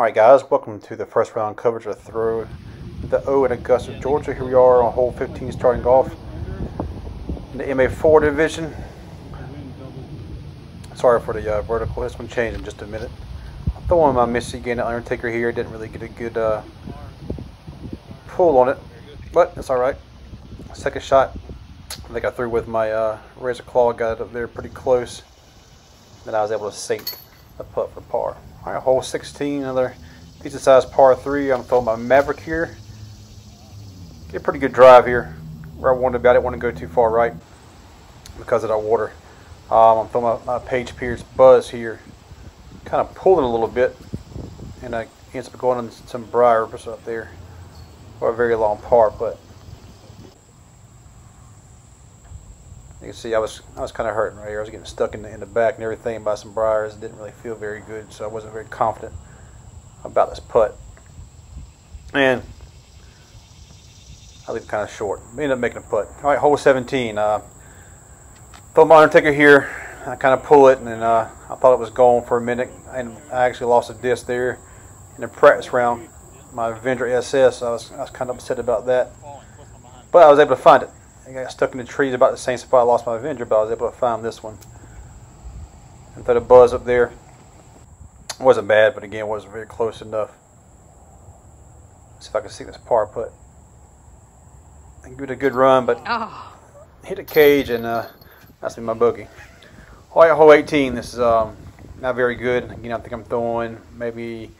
Alright guys, welcome to the first round coverage of Throw the O in Augusta, Georgia. Here we are on hole 15 starting golf in the MA4 division. Sorry for the vertical, this one changed in just a minute. I'm throwing my Michigan Undertaker here, didn't really get a good pull on it, but it's alright. Second shot, I think I threw with my razor claw, got it up there pretty close. Then I was able to sink the putt for par. Alright, hole 16, another decent sized par 3. I'm throwing my Maverick here. Get a pretty good drive here where I wanted to be. I didn't want to go too far right because of that water. I'm throwing my Page Pierce Buzz here. Kind of pulling a little bit, and I ends up going on some briar up there for a very long par, but you can see I was kind of hurting right here. I was getting stuck in the back and everything by some briars. It didn't really feel very good, so I wasn't very confident about this putt. And I leave it kind of short. Ended up making a putt. All right, hole 17. Throw my Undertaker here. I kind of pull it, and then I thought it was gone for a minute, and I actually lost a disc there in the practice round. My Avenger SS. I was kind of upset about that, but I was able to find it. I got stuck in the trees about the same spot I lost my Avenger, but I was able to find this one and throw the Buzz up there. It wasn't bad, but again, it wasn't very close enough. Let's see if I can see this par putt. I give it a good run, but hit a cage, and that's been my bogey. All right, hole 18. This is not very good. Again, I think I'm throwing maybe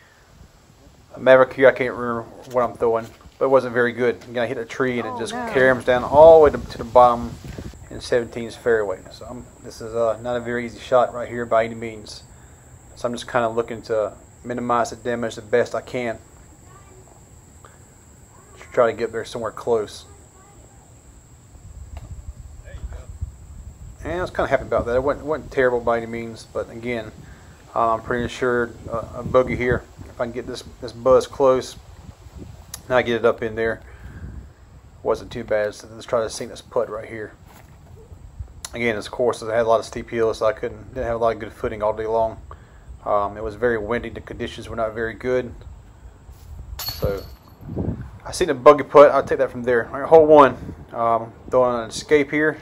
a Maverick here. I can't remember what I'm throwing, but it wasn't very good. Again, I hit a tree, and it just caroms down all the way to the bottom in 17's fairway. So this is not a very easy shot right here by any means. So I'm just kind of looking to minimize the damage the best I can. Try to get there somewhere close. And I was kind of happy about that. It wasn't terrible by any means, but again, I'm pretty sure a bogey here. If I can get this Buzz close, and I get it up in there, wasn't too bad. So let's try to sink this putt right here. Again, this course had a lot of steep hills, so I didn't have a lot of good footing all day long. It was very windy. The conditions were not very good. So I seen a bogey putt. I'll take that from there. All right, hole 1. Throwing an escape here.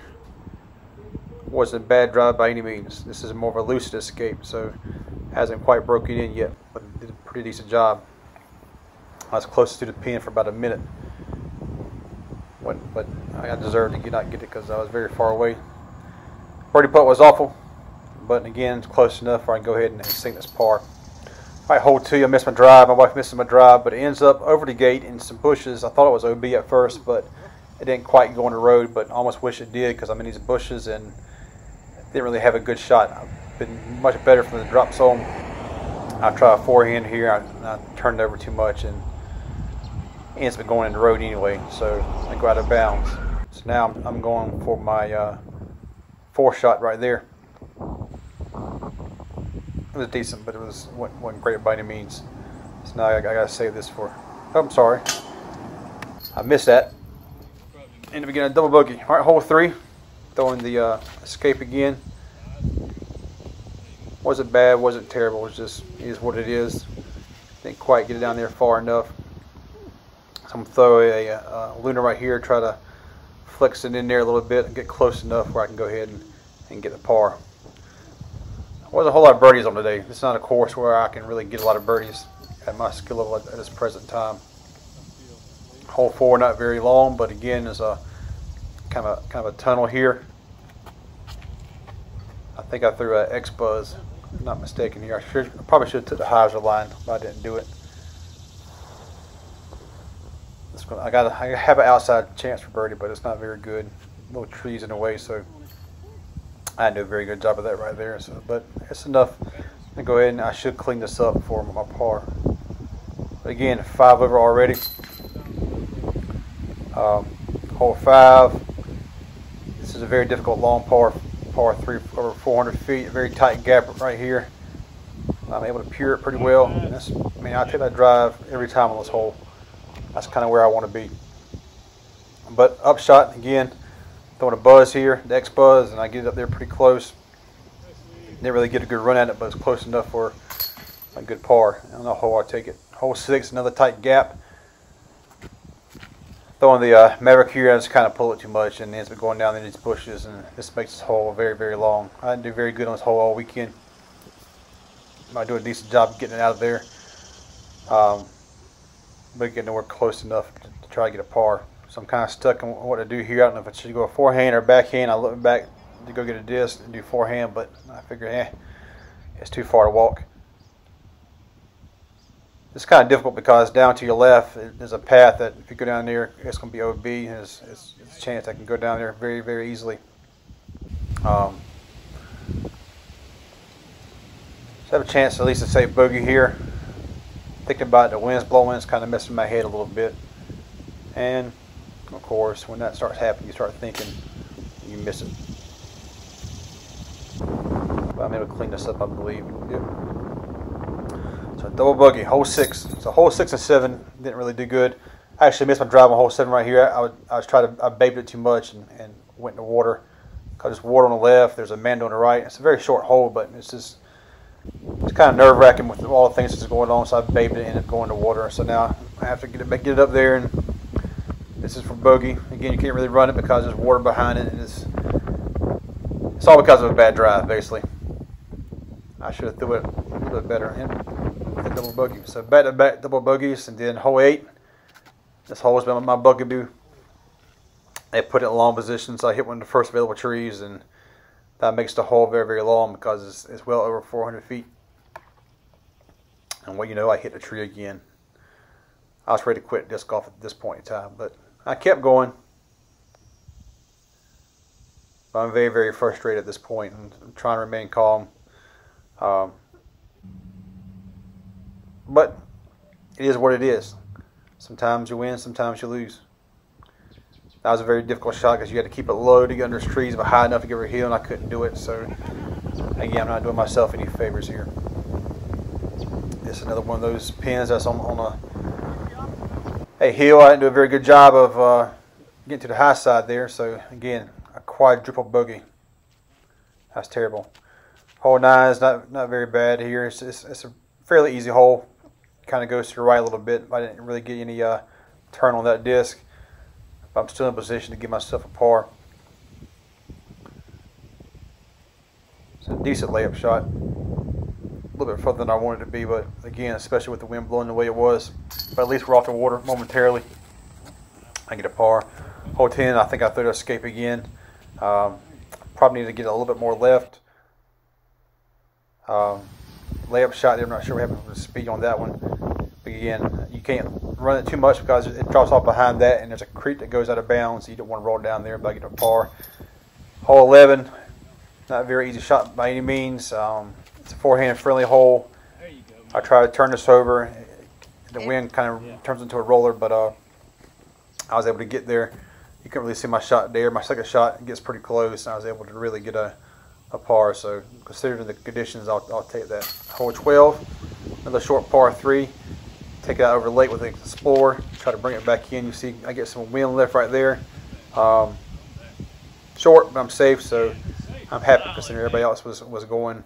Wasn't a bad drive by any means. This is more of a lucid escape, so hasn't quite broken in yet, but did a pretty decent job. I was closest to the pin for about a minute, but I deserved to not get it because I was very far away. Birdie putt was awful, but again, it's close enough where I can go ahead and sink this par. All right, hole 2. I missed my drive. My wife missed my drive, but it ends up over the gate in some bushes. I thought it was OB at first, but it didn't quite go on the road, but I almost wish it did because I'm in these bushes and didn't really have a good shot. I've been much better from the drop zone. I tried a forehand here. I turned it over too much, and it ends up going in the road anyway, so I go out of bounds. So now I'm going for my 4th shot right there. It was decent, but it wasn't great by any means. So now I gotta save this for. Oh, I'm sorry, I missed that. Ended up getting a double bogey. All right, hole 3. Throwing the escape again. Wasn't bad, wasn't terrible. It is what it is. Didn't quite get it down there far enough. So I'm gonna throw a Lunar right here. Try to flex it in there a little bit and get close enough where I can go ahead and get the par. There wasn't a whole lot of birdies on today. This is not a course where I can really get a lot of birdies at my skill level at this present time. Hole 4 not very long, but again is a kind of a tunnel here. I think I threw an X Buzz, if I'm not mistaken here. I probably should have took the hyzer line, but I didn't do it. I have an outside chance for birdie, but it's not very good. Little trees in the way, so I didn't do a very good job of that right there. So, but it's enough to go ahead, and I should clean this up for my par. But again, 5 over already. Hole 5. This is a very difficult long par 3 over 400 feet. A very tight gap right here. I'm able to pure it pretty well. I take that drive every time on this hole. That's kind of where I want to be. But upshot again, throwing a Buzz here, the X Buzz, and I get it up there pretty close. Didn't really get a good run at it, but it's close enough for a good par. I don't know how I take it. Hole 6, another tight gap. Throwing the Maverick here, I just kind of pull it too much and it ends up going down in these bushes, and this makes this hole very, very long. I didn't do very good on this hole all weekend. Might do a decent job getting it out of there, but getting nowhere close enough to try to get a par. So I'm kind of stuck on what to do here. I don't know if I should go a forehand or backhand. I look back to go get a disc and do forehand, but I figure, it's too far to walk. It's kind of difficult because down to your left there's a path that if you go down there, it's going to be OB. There's a chance I can go down there very, very easily. So I have a chance at least to save bogey here. Thinking about it, the wind's blowing, it's kind of messing my head a little bit. And of course, when that starts happening, you start thinking, you miss it. But I'm able to clean this up, I believe. Yep. So double bogey, hole 6. So hole 6 and 7 didn't really do good. I actually missed my drive on hole 7 right here. I baited it too much and went in the water. Cause there's water on the left, there's a man on the right. It's a very short hole, but it's kind of nerve-wracking with all the things that's going on. So I baited it and ended up going to water. So now I have to get it up there, and this is for bogey. Again, you can't really run it because there's water behind it, and it's all because of a bad drive, basically. I should have threw it a little bit better. The double bogey. So back-to-back double bogeys, and then hole 8. This hole has been my bugaboo. They put it in long position, so I hit one of the first available trees, and that makes the hole very, very long because it's well over 400 feet. And what you know, I hit the tree again. I was ready to quit disc golf at this point in time, but I kept going. But I'm very, very frustrated at this point. I'm trying to remain calm. But it is what it is. Sometimes you win, sometimes you lose. That was a very difficult shot because you had to keep it low to get under those trees, but high enough to get over a hill, and I couldn't do it. So, again, I'm not doing myself any favors here. This is another one of those pins that's on a hill. I didn't do a very good job of getting to the high side there. So, again, a quadruple bogey. That's terrible. Hole 9 is not very bad here. It's a fairly easy hole. Kind of goes to the right a little bit. I didn't really get any turn on that disc. But I'm still in a position to give myself a par. It's a decent layup shot. A little bit further than I wanted it to be, but again, especially with the wind blowing the way it was. But at least we're off the water momentarily. I get a par. Hole 10, I think I threw the escape again. Probably need to get a little bit more left. Layup shot there, I'm not sure what happened with the speed on that one. But again, you can't run it too much because it drops off behind that, and there's a creek that goes out of bounds, so you don't want to roll down there, but I get a par. Hole 11, not a very easy shot by any means. It's a forehand friendly hole. I try to turn this over. The wind kind of turns into a roller, but I was able to get there. You couldn't really see my shot there. My second shot gets pretty close, and I was able to really get a par. So considering the conditions, I'll take that. Hole 12, another short par 3. Take it out over late with the Explorer. Try to bring it back in. You see, I get some wind lift right there. Short, but I'm safe, so I'm happy considering everybody else was going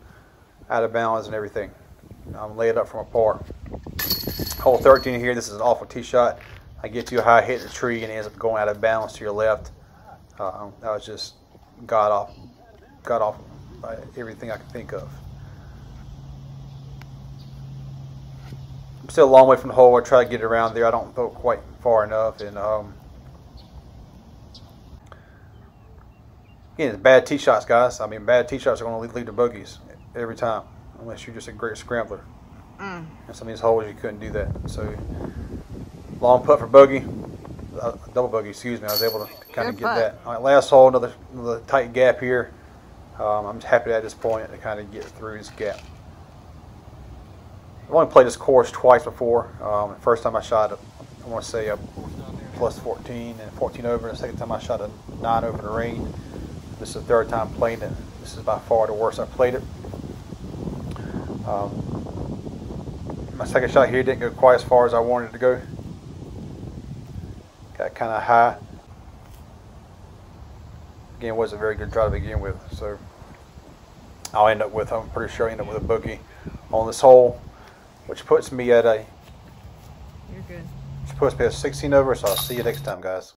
out of bounds and everything. I'm laying it up from a par. Hole 13 here. This is an awful tee shot. I get too high, hit the tree, and it ends up going out of bounds to your left. That was just got off by everything I could think of. I'm still a long way from the hole. I try to get around there. I don't go quite far enough, and again, it's bad tee shots, guys. I mean, bad tee shots are going to lead to bogeys every time, unless you're just a great scrambler. And some of these holes you couldn't do that. So long putt for bogey, double bogey. Excuse me. I was able to kind of get that. All right, last hole, another tight gap here. I'm happy at this point to kind of get through this gap. I've only played this course twice before. The first time I shot, I want to say a plus 14 and 14 over. The second time I shot a 9 over in the rain. This is the third time playing it. This is by far the worst I've played it. My second shot here didn't go quite as far as I wanted it to go. Got kind of high. Again, wasn't a very good drive to begin with, so I'm pretty sure I'll end up with a bogey on this hole. which puts me at a You're good. which puts me at 16 over. So I'll see you next time, guys.